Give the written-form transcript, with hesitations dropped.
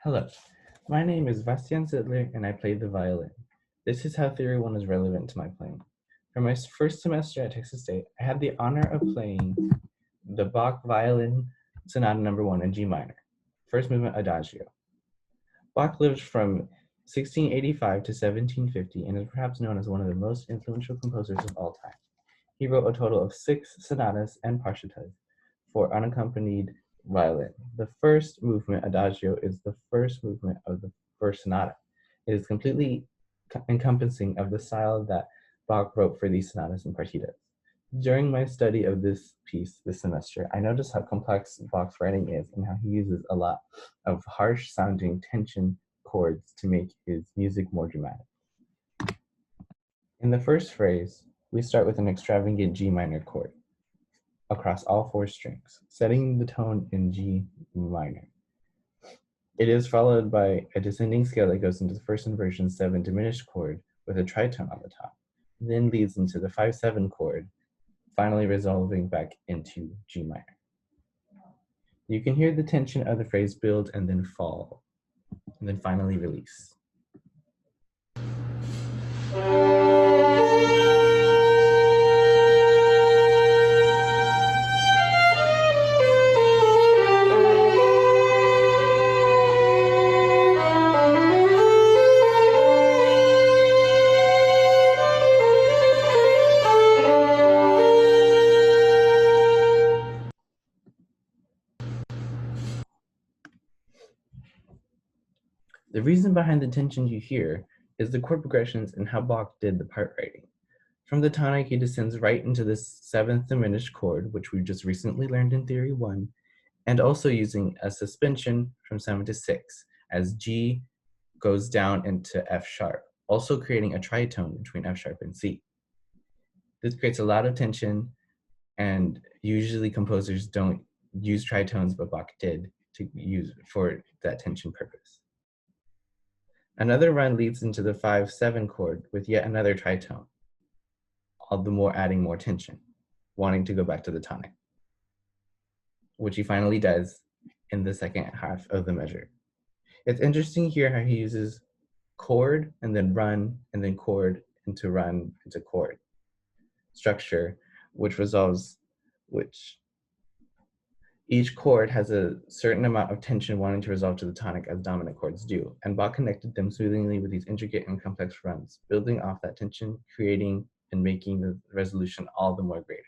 Hello, my name is Bastian Zidler and I play the violin. This is how Theory 1 is relevant to my playing. For my first semester at Texas State, I had the honor of playing the Bach Violin Sonata No. 1 in G minor, first movement Adagio. Bach lived from 1685 to 1750 and is perhaps known as one of the most influential composers of all time. He wrote a total of 6 sonatas and partitas for unaccompanied violin. The first movement, Adagio, is the first movement of the first sonata. It is completely encompassing of the style that Bach wrote for these sonatas and partitas. During my study of this piece this semester, I noticed how complex Bach's writing is and how he uses a lot of harsh sounding tension chords to make his music more dramatic. In the first phrase, we start with an extravagant G minor chord across all 4 strings, setting the tone in G minor. It is followed by a descending scale that goes into the first inversion 7 diminished chord with a tritone on the top, then leads into the 5/7 chord, finally resolving back into G minor. You can hear the tension of the phrase build and then fall, and then finally release. The reason behind the tension you hear is the chord progressions and how Bach did the part writing. From the tonic, he descends right into the 7th diminished chord, which we just recently learned in Theory 1, and also using a suspension from 7 to 6, as G goes down into F sharp, also creating a tritone between F sharp and C. This creates a lot of tension, and usually composers don't use tritones, but Bach did to use for that tension purpose. Another run leads into the 5/7 chord with yet another tritone, all the more adding more tension, wanting to go back to the tonic, which he finally does in the second half of the measure. It's interesting here how he uses chord and then run and then chord into run into chord structure, which each chord has a certain amount of tension wanting to resolve to the tonic as dominant chords do, and Bach connected them soothingly with these intricate and complex runs, building off that tension, creating and making the resolution all the more greater.